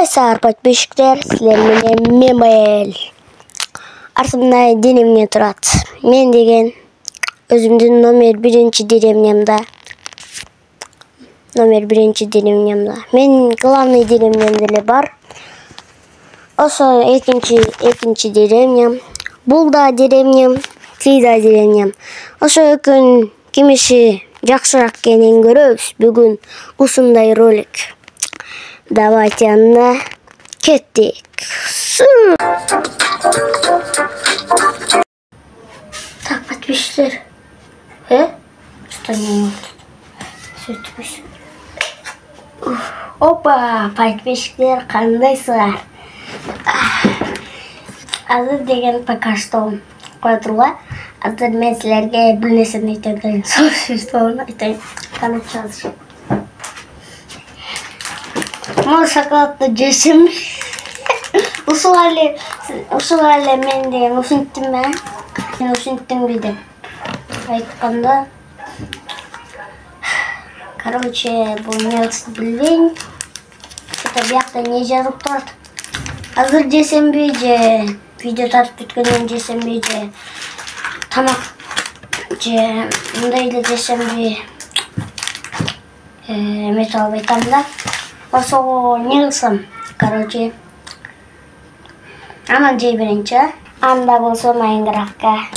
Кандай сарпат бешіктер, сілер менен Мемел. Артымда денемне турат. Мен деген өзімдің номер 1 деревнямда. Мен главный деревням деле бар. Ошо экинчи деревням. Бул да деревням, тиги да деревням. Ошо экөөнүн кимиши жакшыраак экенин көрөбүз бүгүн ушундай ролик. Давайте анда кеттик. Так, подписчиктер. Что не сөйтпүш. Опа, подписчиктер, кандайсыздар? Азыр деген пока что койтурла. Азыр мен силерге бир нерсени айтайын. Соуштуну айтайын. Канат жазышып. Мына шоколадты жесем. Ушул эле мен деген ушинттим мен. Мен ушинттимби деп айтканда. Короче, бул нерсе билбейм. Что-то биякта не жазып турат. Азыр жесемби же видео тартып бүткөндөн жесемби же тамак же мындай эле жесемби эмете албай атам да. Ошого не кылсам, короче. Анан жей берейинчи, анда болсо Майнкрафтка.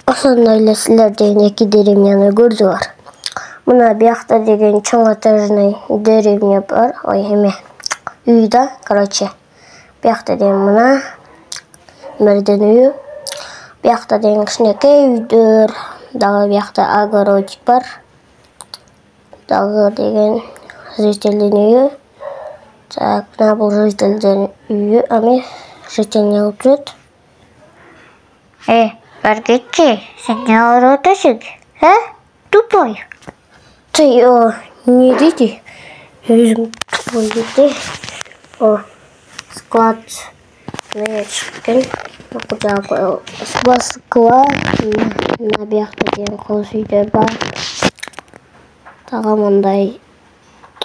Ошондой эле силер деген 2 деревняны көрдүңөр. Мына биякта деген чоң этажный деревня бар. Ой, эме. Үй да, короче. Биякта деген мына мерден үйү. Биякта деген кичинекей үйдөр, дагы биякта огородик бар. Дагы деген жителдин үйү. Так, мына бул жителдин үйү, ами житель не кылып жүрөт? Баргетчи, сен не кылып атасың? Тупой. Ты не дейди? Өзүм тупой дейди. Склад не чыккен. Склад на биякта деген кооз үйдөр бар. Дагы мындай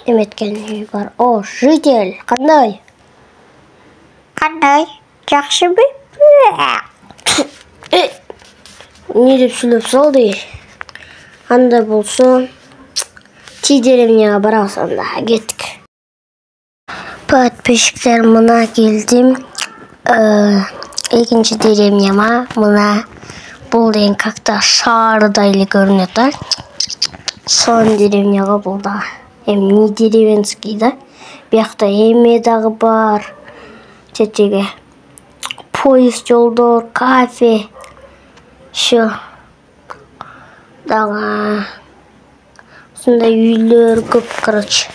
эметкен үй бар. Житель, кандай? Кандай? Жакшыбы? Не деп сүйлөп салды? Анда болсо Ти деревняга барабыз анда, кеттик. Подписчиктер, мына келдим. Экинчи деревняма. Мына бул деген как-то шаардай эле көрүнөт да. Сон деревняга бул да. Эми не деревенский да. Биякта эме дагы бар. Тетеге поезд жолдор, кафе. Şu дагы ушундай үйлөр көп, короче.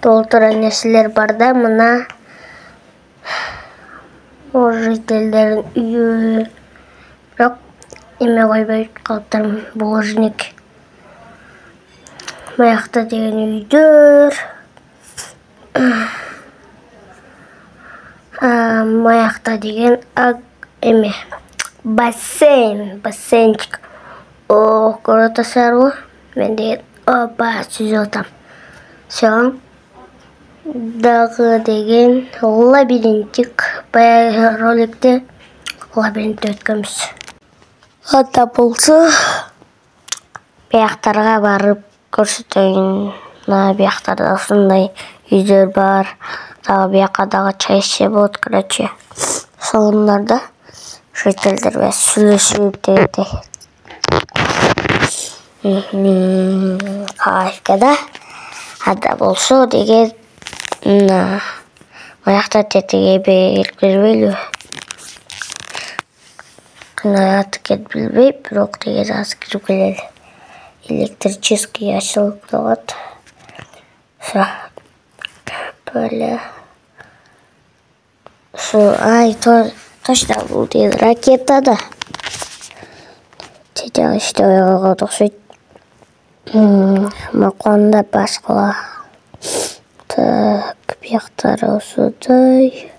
Толтуран нерселер бар да, мына жителдердин үйү. Бирок эме койбой калыптыр, булыжник. Маякта деген үйдөр. Маякта деген эме бассейнчик. Көрүп атасыздарбы? Мен деген сүзүп атам. Все. Дагы деген лабиринтик. Баягы роликте лабиринтте өткөнбүз. Ата болсо бияктарга барып көрсөтөйүн. Бияктарда ушундай үйдөр бар. Дагы биякка дагы чай ичсе болот, короче. Салондарда жителдерге сүйлөшүп дегендей. Кайфкада. Ада болсо деген маякта тетеге келип бербейлиби? Аты келип билбейм, бирок деген азыр кирип келели. Электрический ачылып турат. Böyle. Точно бул деген ракета да. Тетеге işte oyağa koyduk. Маконда башкала. Так, бияктары осудай.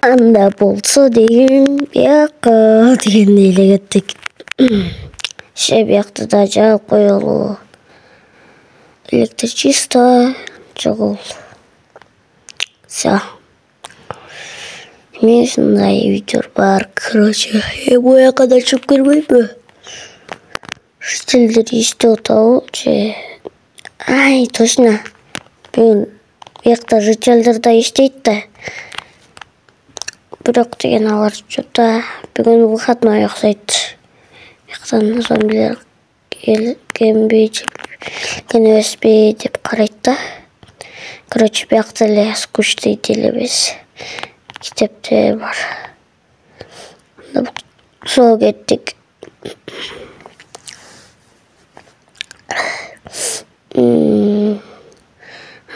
Анда болсо деген бияка дегендей эле кеттик. Биякты да жаап коелу. Электричество жогул. Все. Мен ушундай үйдөр бар, короче. Буяка да чыгып келбейби? Жителдер иштеп атабы же? Ай, точно. Бүгүн биякта жителдер да иштейт да. Бирок деген алар жокта бүгүн выходной окшойт. Бияктан зомбилер келгенби, келбейби деп карайт да. Короче, биякта эле скучный делебиз. Китепте бар. Сол кеттик.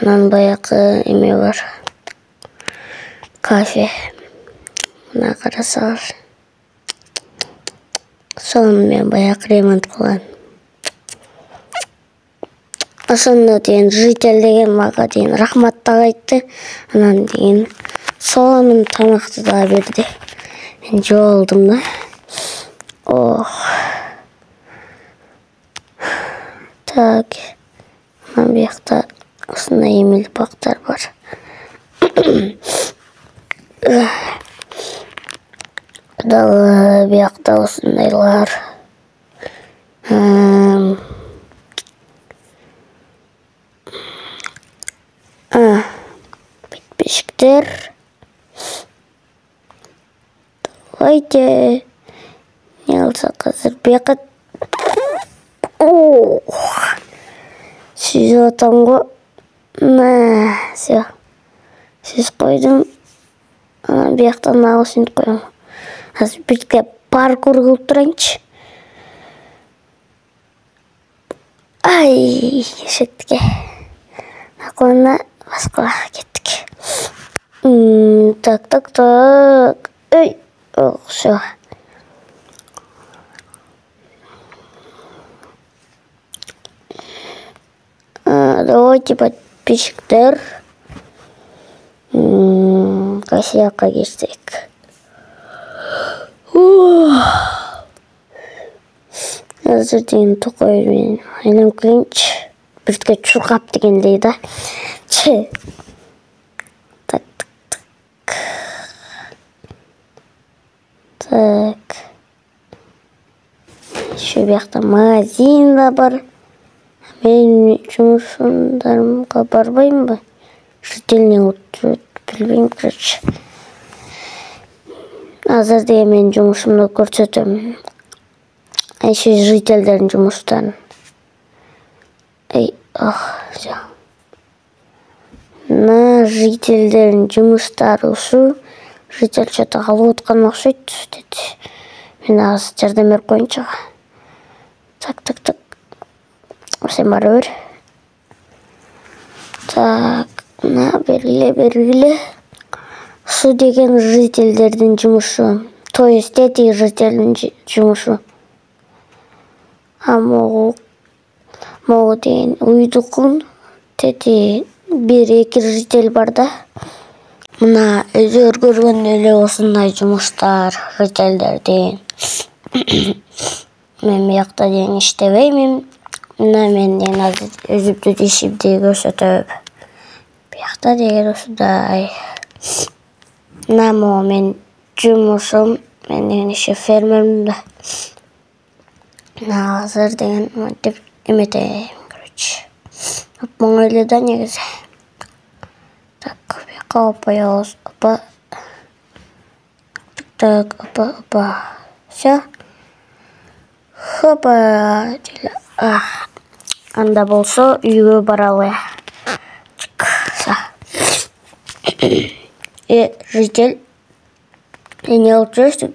Анан баягы эме бар. Кафе. Мына карасаңар. Сонун мен баягы ремонт кылган. Ошондо деген житель деген мага деген рахматтап айтты. Анан деген сонун тамакты да берди. Мен жеп алдым да. Так. Анан биякта ушундай эмел бактар бар. Дагы биякта ушундайлар. Бешиктер. Давайте не алсак азыр бияка. Сүзүп атам го. Все. Сүз койдум. Бияктан наушник коем. Азыр бирге паркур кылып турайынчы. Ай, эшекке. Акона башка кеттик. Так. Эй, все. Давайте подписчиктер. Косяка кечтик. Азыр деген токой мен айланып келейинчи. Бирге чуркап дегендей да. Так. Şu биякта магазин да бар. Мен жумушумдарымга барбаймынбы? Житель отурат, билбейм, короче. Азыр деген мен жумушумду көрсөтөм. Айшы жительдердин жумуштарын. Все. На жительдердин жумуштары ушу. Житель что-то калып аткан окшойт деди. Мен азыр жардам берип коеюнчу. Так. Сен бара бер. Так, бергиле. Су деген жительдердин жумушу. То есть эти жительдердин жумушу. Могу деген уйдукун. Тети 1-2 житель бар да. Мына өздөрү көргөндөй эле осундай жумуштар жительдердин. Мен биякта деген иштебеймин. Мына мен деген азыр өзүмдүн ишимди көрсөтөм. Биякта деген ушундай. Мына мен жумушум, мен деген иши фермермин да. Мына азыр деген мынтип эметем, короче. Оңой эле да негизи. Так, бияка коебуз. Так, Все. Хопа. Анда болсо үйгө баралы. Житель. Не учуштук.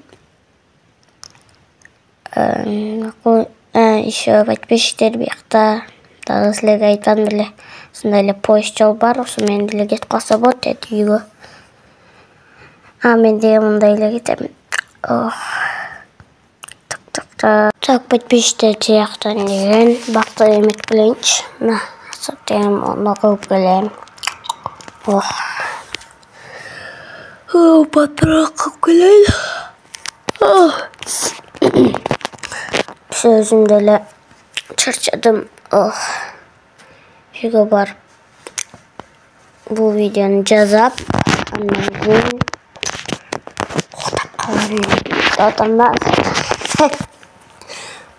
Еще подписчиктер биякта. Дагы силерге айткан беле. Ушундай эле поезд жол бар. Ошо менен деле кетип калса болот деди үйгө. Мен деген мындай эле кетем. Так. Так, подписчиктер тияқтан деген бақты емет білейінші. На, саптайым оны қойып келем. Батырақ қойып келейін. Сөзімделі чарчадым. Үйге барып бұл видеоны жазап, андан кейін Отанда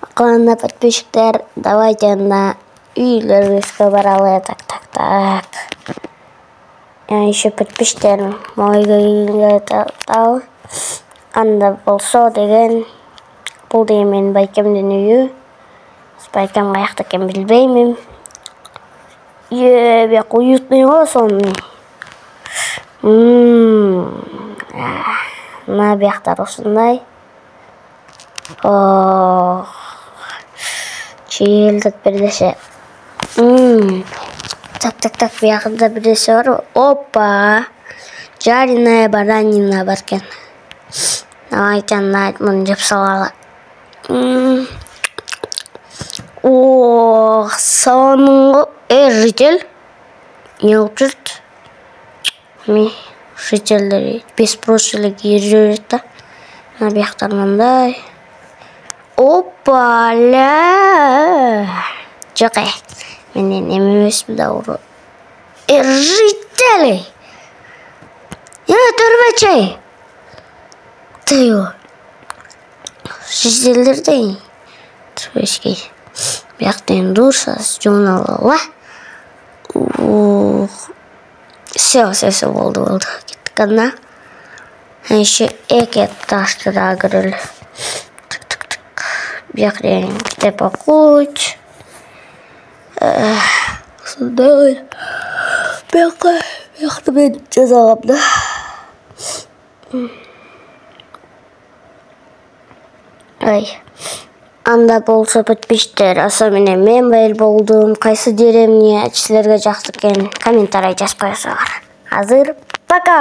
Акылында подписчиктер, давайте на үйлеріңізге баралы. Так. Я еще подписчиктер мойға келгенге тау. Анда болса деген бұл деген мен байкемден үйі. Байкем қаяқта кен білбеймін. Бек уютный ғой соны. На бияқтар осындай. Чиелдік бірдесе. Так, бияқында бірдесе бар. Опа! Жареная баранина бар кен. Давайтен мұны жеп салалы. Соның житель. Не ұлтырт? Жителдері беспрошылық ержөретті. На бияқтар мұндай. Опа, ля! Жоқ менен емемес бұл дауру. Жителі! Түрбәчай! Тайо. Жителдердей. Түрбәшкей. Бияқтен дұрсас, жоналы. Все болды. Кеттік ана. Еще эке таштыра көрілі. Бияқтен кітеп оқуч. Сондай. Бияқты мен жазағамда. Анда болса подписчиктер, особенно мен байыл болдым. Қайсы дерем не, сілерге жақсы екен комментарий жазып қойсаңдар. Азыр, пока!